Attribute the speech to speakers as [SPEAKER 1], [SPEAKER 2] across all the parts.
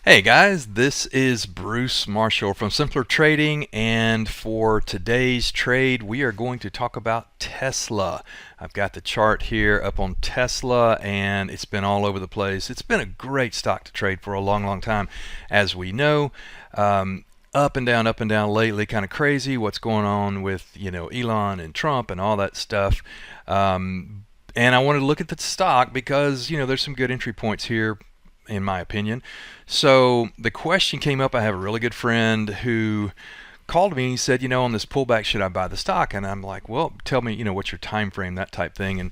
[SPEAKER 1] Hey guys, this is Bruce Marshall from Simpler Trading, and for today's trade we are going to talk about Tesla. I've got the chart here up on Tesla and it's been all over the place. It's been a great stock to trade for a long time, as we know. Up and down lately, kind of crazy what's going on with Elon and Trump and all that stuff. And I wanted to look at the stock because there's some good entry points here in my opinion. So the question came up. I have a really good friend who called me and he said, on this pullback, should I buy the stock? And I'm like, well, tell me, what's your time frame, that type thing. And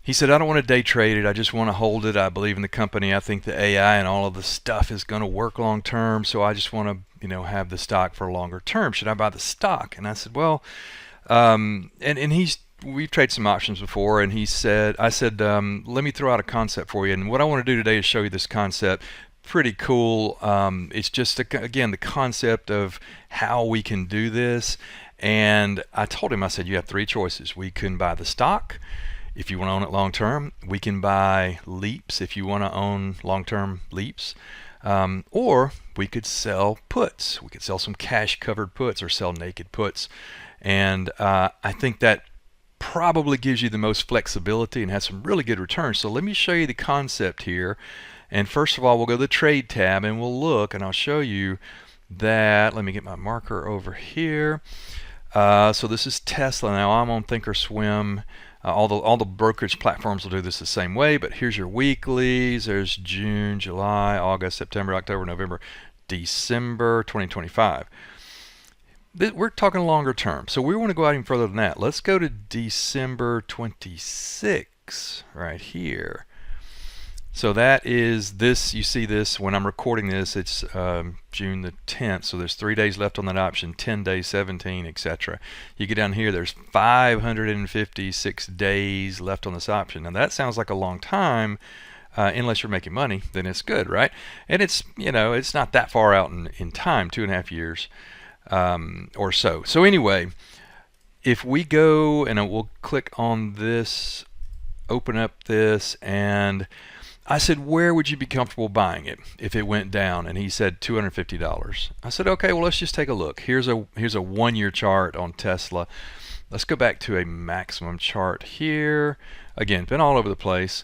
[SPEAKER 1] he said, I don't want to day trade it. I just want to hold it. I believe in the company. I think the AI and all of the stuff is going to work long term. So I just want to, have the stock for a longer term. Should I buy the stock? And I said, well, we've traded some options before, and I said, let me throw out a concept for you. And what I want to do today is show you this concept. Pretty cool. It's just, again, the concept of how we can do this. And I told him, I said, you have three choices. We can buy the stock if you want to own it long term. We can buy leaps if you want to own long-term leaps. Or we could sell puts. We could sell some cash covered puts or sell naked puts. And I think that probably gives you the most flexibility and has some really good returns. So let me show you the concept here. And first of all, we'll go to the trade tab and we'll look, and I'll show you that. Let me get my marker over here. So this is Tesla. Now I'm on Thinkorswim. All the brokerage platforms will do this the same way, but here's your weeklies. There's June, July, August, September, October, November, December 2025. We're talking longer term, so we want to go out even further than that. Let's go to December 26 right here. So that is this. You see this when I'm recording this, it's June the 10th, so there's 3 days left on that option, 10 days, 17, etc. You get down here, there's 556 days left on this option. Now that sounds like a long time. Unless you're making money, then it's good, right? And it's it's not that far out in time, 2.5 years. Or so. So anyway, if we go and we'll click on this, open up this, and I said, where would you be comfortable buying it if it went down? And he said $250. I said, okay, well, let's just take a look. Here's a 1 year chart on Tesla. Let's go back to a maximum chart here. Again, been all over the place.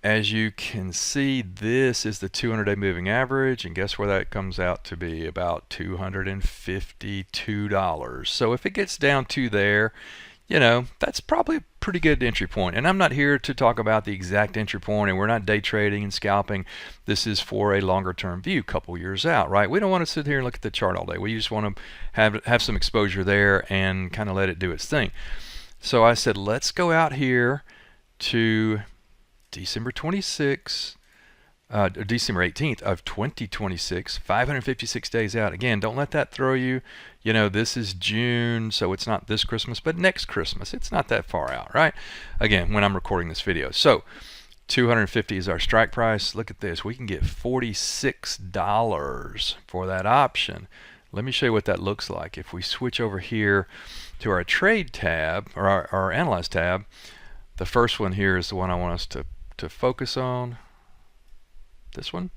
[SPEAKER 1] As you can see, this is the 200-day moving average, and guess where that comes out to be? About $252. So if it gets down to there, that's probably a pretty good entry point. And I'm not here to talk about the exact entry point, and we're not day trading and scalping. This is for a longer term view, couple years out, right? We don't want to sit here and look at the chart all day. We just want to have some exposure there and kind of let it do its thing. So I said, let's go out here to December 26th, December 18th of 2026, 556 days out. Again, don't let that throw you. This is June, so it's not this Christmas, but next Christmas. It's not that far out, right? Again, when I'm recording this video. So 250 is our strike price. Look at this. We can get $46 for that option. Let me show you what that looks like. If we switch over here to our trade tab, or our analyze tab, the first one here is the one I want us to focus on. This one.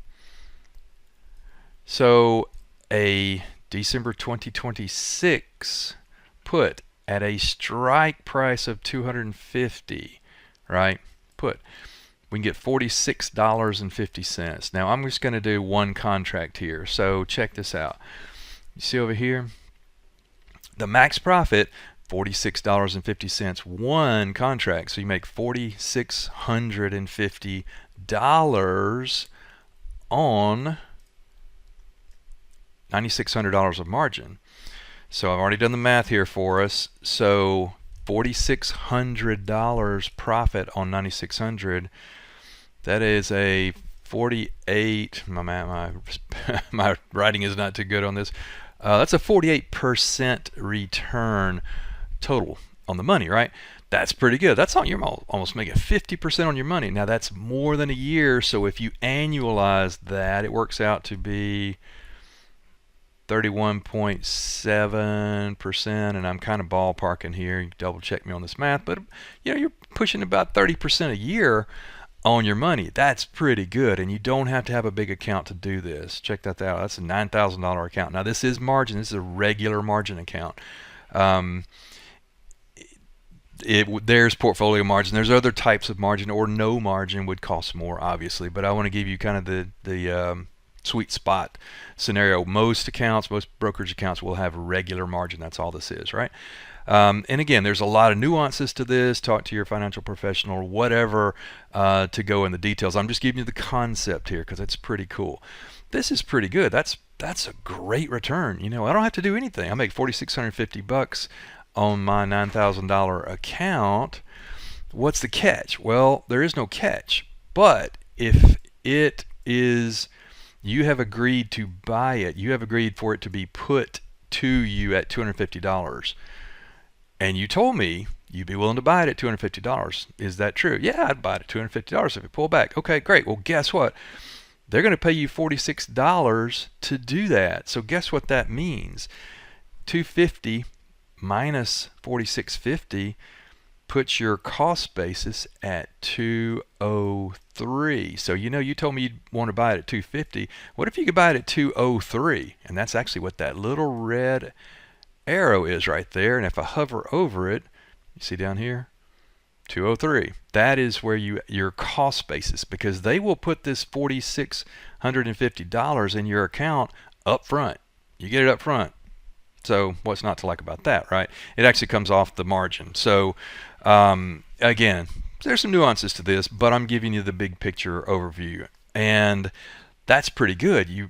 [SPEAKER 1] So a December 2026 put at a strike price of 250, right? Put. We can get $46.50. Now I'm just going to do one contract here. So check this out. You see over here? The max profit, $46.50, one contract. So you make $4,650 on $9,600 of margin. So I've already done the math here for us. So $4,600 profit on $9,600. That is a 48. My writing is not too good on this. That's a 48% return total on the money, right? That's pretty good. That's on your almost making 50% on your money. Now that's more than a year, so if you annualize that, it works out to be 31.7%, and I'm kind of ballparking here. You can double check me on this math, but you're pushing about 30% a year on your money. That's pretty good, and you don't have to have a big account to do this. Check that out. That's a $9,000 account. Now this is margin. This is a regular margin account. Um, there's portfolio margin. There's other types of margin, or no margin would cost more, obviously. But I want to give you kind of the sweet spot scenario. Most accounts, most brokerage accounts will have regular margin. That's all this is, right? And again, there's a lot of nuances to this. Talk to your financial professional or whatever to go in the details. I'm just giving you the concept here because it's pretty cool. This is pretty good. That's a great return. You know, I don't have to do anything. I make $4,650 on my $9,000 account. What's the catch? Well, there is no catch. But if it is, you have agreed to buy it, you have agreed for it to be put to you at $250. And you told me you'd be willing to buy it at $250. Is that true? Yeah, I'd buy it at $250 if it pulled back. Okay, great. Well, guess what? They're going to pay you $46 to do that. So guess what that means? $250 minus $46.50 puts your cost basis at $203. So you told me you'd want to buy it at $250. What if you could buy it at $203? And that's actually what that little red arrow is right there. And if I hover over it, you see down here, 203. That is where your cost basis, because they will put this $4,650 in your account up front. You get it up front. So what's not to like about that, right? It actually comes off the margin. So again, there's some nuances to this, but I'm giving you the big picture overview, and that's pretty good. You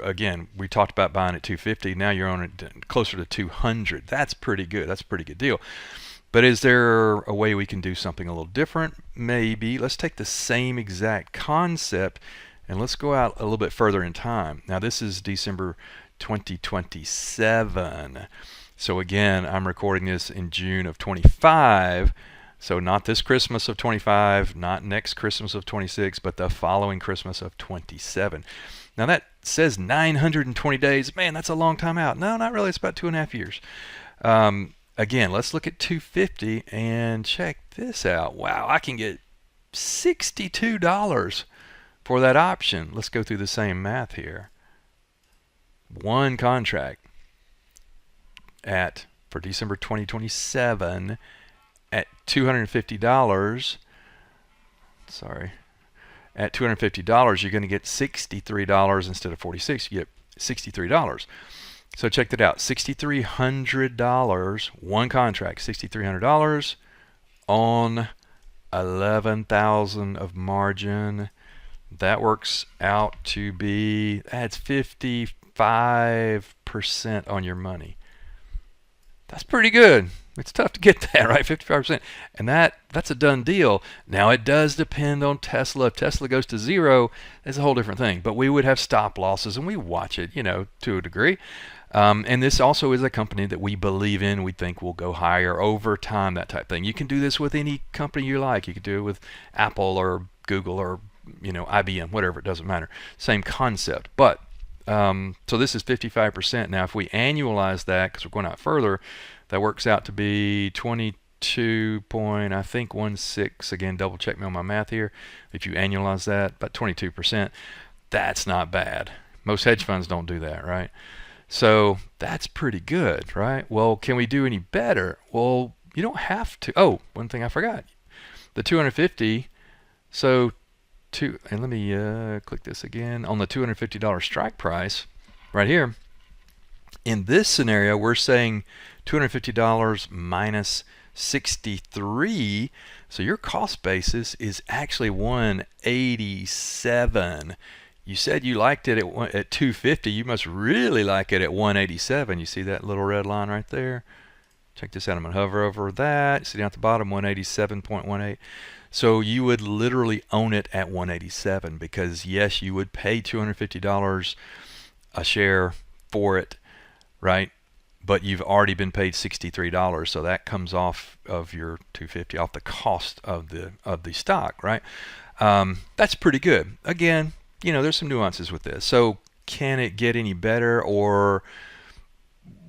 [SPEAKER 1] again, we talked about buying at 250. Now you're on it closer to 200. That's pretty good. That's a pretty good deal. But is there a way we can do something a little different? Maybe. Let's take the same exact concept and let's go out a little bit further in time. Now this is December 2027. So again, I'm recording this in June of 25. So not this Christmas of 25, not next Christmas of 26, but the following Christmas of 27. Now that says 920 days. Man, that's a long time out. No, not really. It's about 2.5 years. Again, let's look at 250 and check this out. Wow, I can get $62 for that option. Let's go through the same math here. One contract for December 2027 at $250. Sorry. At $250, you're going to get $63 instead of $46. You get $63. So check that out. $6,300, one contract, $6,300 on 11,000 of margin. That works out to be, that's 55% on your money. That's pretty good. It's tough to get that, right? 55%. And that's a done deal. Now it does depend on Tesla. If Tesla goes to zero, it's a whole different thing. But we would have stop losses, and we watch it, to a degree. And this also is a company that we believe in. We think will go higher over time, that type of thing. You can do this with any company you like. You could do it with Apple or Google or IBM, whatever. It doesn't matter. Same concept. But so this is 55%. Now, if we annualize that, because we're going out further, that works out to be 22.16. Again, double check me on my math here. If you annualize that, about 22%. That's not bad. Most hedge funds don't do that, right? So that's pretty good, right? Well, can we do any better? Well, you don't have to. Oh, one thing I forgot. The 250. So and let me click this again on the $250 strike price right here. In this scenario, we're saying $250 minus 63. So your cost basis is actually 187. You said you liked it at 250. You must really like it at 187. You see that little red line right there? Check this out. I'm going to hover over that. You see down at the bottom, 187.18. So you would literally own it at 187 because, yes, you would pay $250 a share for it, right? But you've already been paid $63, so that comes off of your 250, off the cost of the stock, right? That's pretty good. Again, there's some nuances with this. So can it get any better, or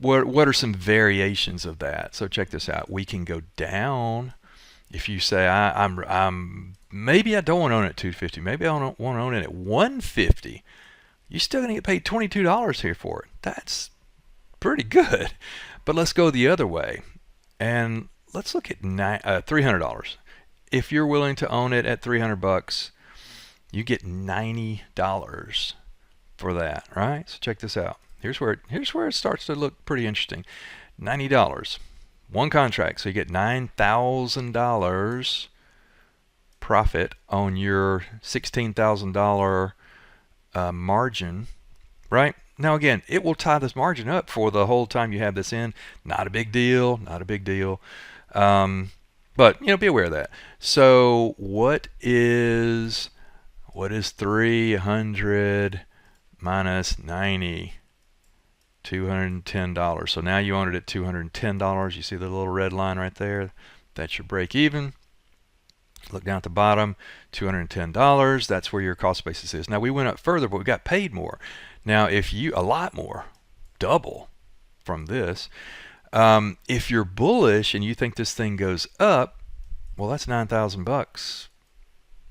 [SPEAKER 1] what are some variations of that? So check this out. We can go down. If you say I'm maybe I don't want to own it at 250. Maybe I don't want to own it at 150. You're still going to get paid $22 here for it. That's pretty good. But let's go the other way, and let's look at $300. If you're willing to own it at $300, you get $90 for that, right? So check this out. Here's where it starts to look pretty interesting. $90, one contract, so you get $9,000 profit on your $16,000 margin, right? Now again, it will tie this margin up for the whole time you have this in. Not a big deal, not a big deal. But be aware of that. So what is 300 minus 90? $210. So now you own it at $210. You see the little red line right there? That's your break even. Look down at the bottom, $210. That's where your cost basis is. Now we went up further, but we got paid more. Now if you, a lot more, double from this. If you're bullish and you think this thing goes up, well, that's $9,000.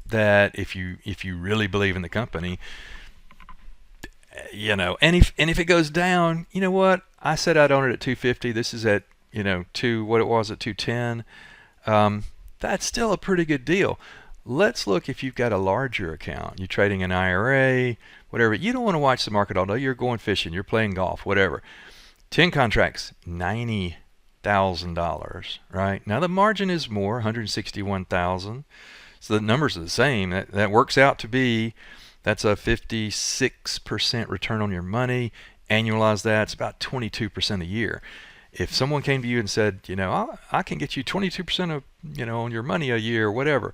[SPEAKER 1] That if you really believe in the company, and if it goes down, you know what? I said I'd own it at 250. This is at what it was at 210. That's still a pretty good deal. Let's look if you've got a larger account. You're trading an IRA, whatever. You don't want to watch the market all day. You're going fishing. You're playing golf, whatever. 10 contracts, $90,000, right? Now the margin is more, $161,000. So the numbers are the same. That works out to be, that's a 56% return on your money. Annualize that, it's about 22% a year. If someone came to you and said, I can get you 22% of, on your money a year, whatever,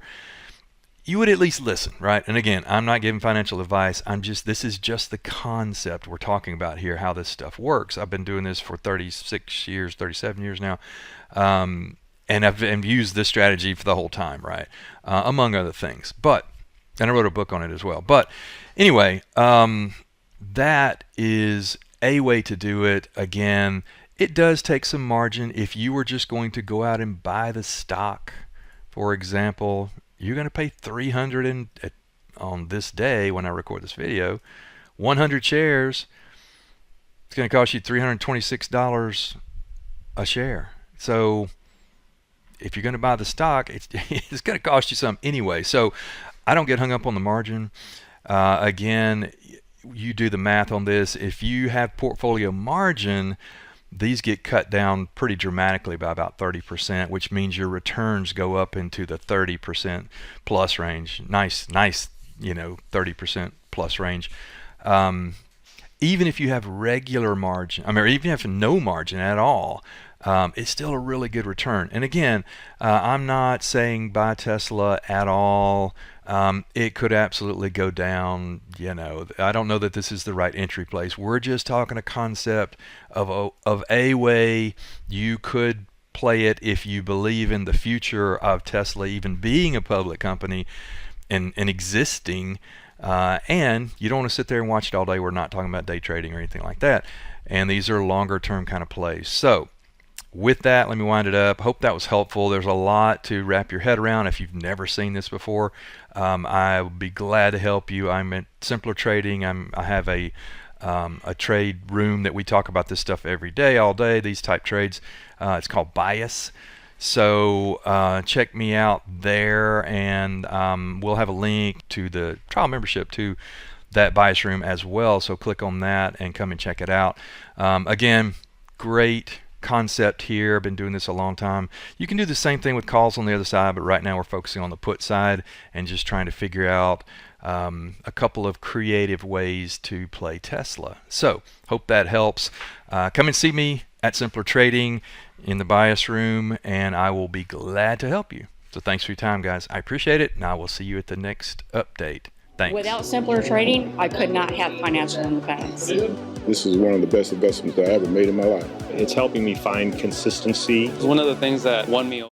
[SPEAKER 1] you would at least listen, right? And again, I'm not giving financial advice. This is just the concept we're talking about here, how this stuff works. I've been doing this for 36 years, 37 years now. And I've used this strategy for the whole time, right? Among other things. And I wrote a book on it as well. But anyway, that is a way to do it. Again, it does take some margin. If you were just going to go out and buy the stock, for example, you're going to pay $300 on this day when I record this video, 100 shares, it's going to cost you $326 a share. So if you're going to buy the stock, it's going to cost you some anyway. So I don't get hung up on the margin. Again, you do the math on this. If you have portfolio margin, these get cut down pretty dramatically by about 30%, which means your returns go up into the 30% plus range. Nice, 30% plus range. Even if you have regular margin, even if you have no margin at all, it's still a really good return. And again, I'm not saying buy Tesla at all. It could absolutely go down. I don't know that this is the right entry place. We're just talking a concept of a way you could play it if you believe in the future of Tesla even being a public company and existing. And you don't want to sit there and watch it all day. We're not talking about day trading or anything like that. And these are longer term kind of plays. So with that, let me wind it up. Hope that was helpful. There's a lot to wrap your head around if you've never seen this before. I would be glad to help you. I'm at Simpler Trading. I have a trade room that we talk about this stuff every day, all day, these type trades. It's called Bias. So check me out there, and we'll have a link to the trial membership to that Bias room as well. So click on that and come and check it out. Again, great concept here. I've been doing this a long time. You can do the same thing with calls on the other side, but right now we're focusing on the put side and just trying to figure out a couple of creative ways to play Tesla. So hope that helps. Come and see me at Simpler Trading in the Bias room, and I will be glad to help you. So thanks for your time, guys. I appreciate it, and I will see you at the next update. Thanks.
[SPEAKER 2] Without Simpler Trading, I could not have financial independence.
[SPEAKER 3] This is one of the best investments I ever made in my life.
[SPEAKER 4] It's helping me find consistency. It's one of the things that won me